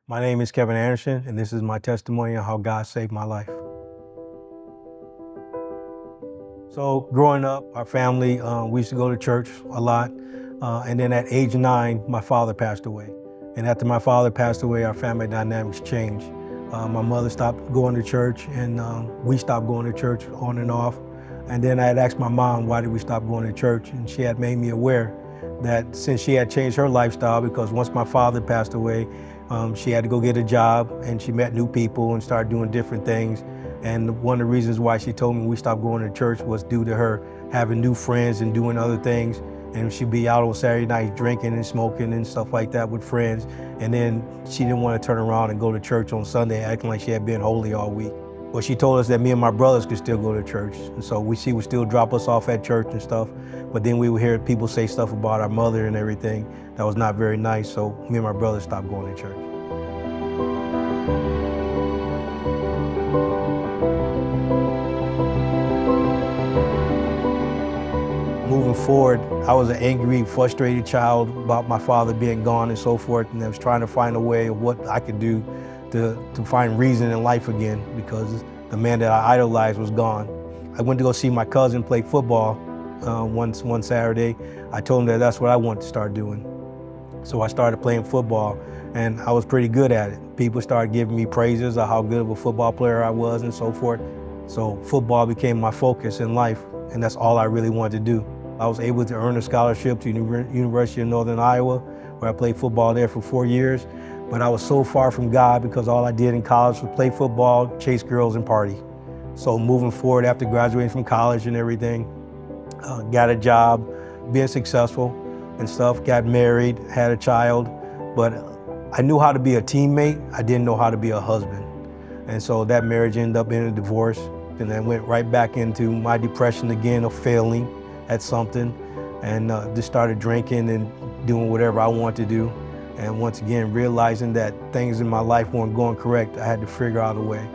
My name is Kevin Anderson, and this is my testimony on how God saved my life. So growing up, our family, we used to go to church a lot. And then at age 9, my father passed away. And after my father passed away, our family dynamics changed. My mother stopped going to church, and we stopped going to church on and off. And then I had asked my mom, why did we stop going to church? And she had made me aware that since she had changed her lifestyle, because once my father passed away, she had to go get a job, and she met new people and started doing different things. And one of the reasons why she told me we stopped going to church was due to her having new friends and doing other things. And she'd be out on Saturday nights drinking and smoking and stuff like that with friends. And then she didn't want to turn around and go to church on Sunday acting like she had been holy all week. Well, she told us that me and my brothers could still go to church. And so she would still drop us off at church and stuff. But then we would hear people say stuff about our mother and everything that was not very nice. So me and my brothers stopped going to church. Moving forward, I was an angry, frustrated child about my father being gone and so forth, and I was trying to find a way of what I could do to find reason in life again, because the man that I idolized was gone. I went to go see my cousin play football one Saturday. I told him that that's what I wanted to start doing. So I started playing football, and I was pretty good at it. People started giving me praises of how good of a football player I was and so forth. So football became my focus in life, and that's all I really wanted to do. I was able to earn a scholarship to University of Northern Iowa, where I played football there for 4 years. But I was so far from God because all I did in college was play football, chase girls, and party. So moving forward after graduating from college and everything, got a job, being successful and stuff, got married, had a child. But I knew how to be a teammate. I didn't know how to be a husband. And so that marriage ended up in a divorce. And then went right back into my depression again of failing at something, and just started drinking and doing whatever I wanted to do. And once again, realizing that things in my life weren't going correct, I had to figure out a way.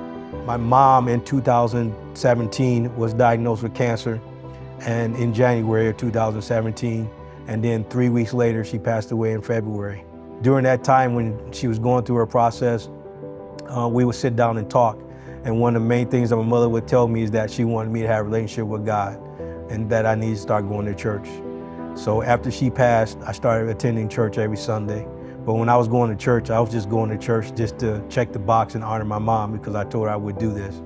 My mom in 2017 was diagnosed with cancer, and in January of 2017, and then 3 weeks later, she passed away in February. During that time when she was going through her process, we would sit down and talk. And one of the main things that my mother would tell me is that she wanted me to have a relationship with God, and that I needed to start going to church. So after she passed, I started attending church every Sunday. But when I was going to church, I was just going to church just to check the box and honor my mom, because I told her I would do this.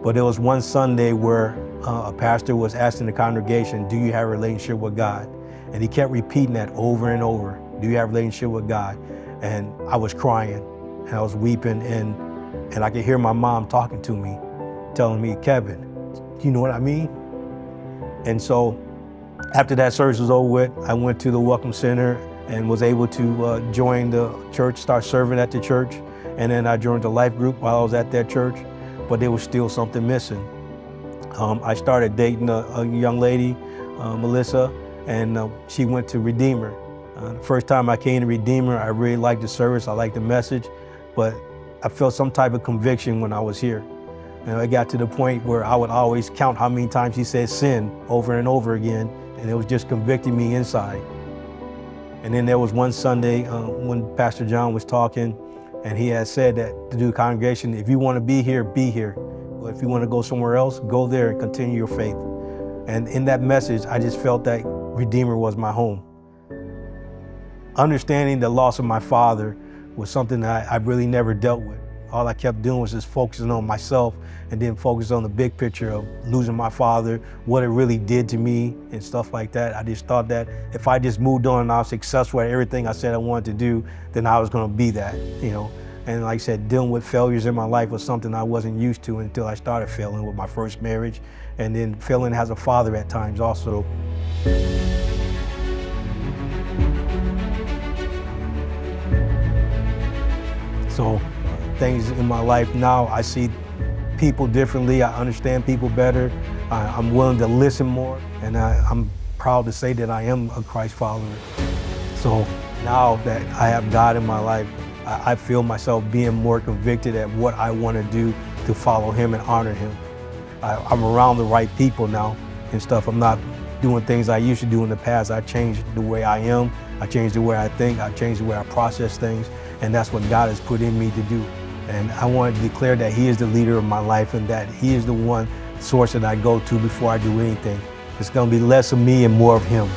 But there was one Sunday where a pastor was asking the congregation, do you have a relationship with God? And he kept repeating that over and over. Do you have a relationship with God? And I was crying and I was weeping, and I could hear my mom talking to me, telling me, Kevin, you know what I mean? And so after that service was over with, I went to the Welcome Center and was able to join the church, start serving at the church. And then I joined the life group while I was at that church, but there was still something missing. I started dating a young lady, Melissa, and she went to Redeemer. The first time I came to Redeemer, I really liked the service, I liked the message, but I felt some type of conviction when I was here. And it got to the point where I would always count how many times he said sin over and over again, and it was just convicting me inside. And then there was one Sunday when Pastor John was talking, and he had said that to the congregation, if you want to be here, be here. But if you want to go somewhere else, go there and continue your faith. And in that message, I just felt that Redeemer was my home. Understanding the loss of my father was something that I really never dealt with. All I kept doing was just focusing on myself, and then focus on the big picture of losing my father, what it really did to me and stuff like that. I just thought that if I just moved on and I was successful at everything I said I wanted to do, then I was gonna be that, you know. And like I said, dealing with failures in my life was something I wasn't used to until I started failing with my first marriage, and then failing as a father at times also. So things in my life now, I see people differently, I understand people better, I'm willing to listen more, and I'm proud to say that I am a Christ follower. So now that I have God in my life, I feel myself being more convicted at what I want to do to follow Him and honor Him. I'm around the right people now and stuff. I'm not doing things I used to do in the past. I changed the way I am, I changed the way I think, I changed the way I process things, and that's what God has put in me to do. And I want to declare that He is the leader of my life and that He is the one source that I go to before I do anything. It's going to be less of me and more of Him.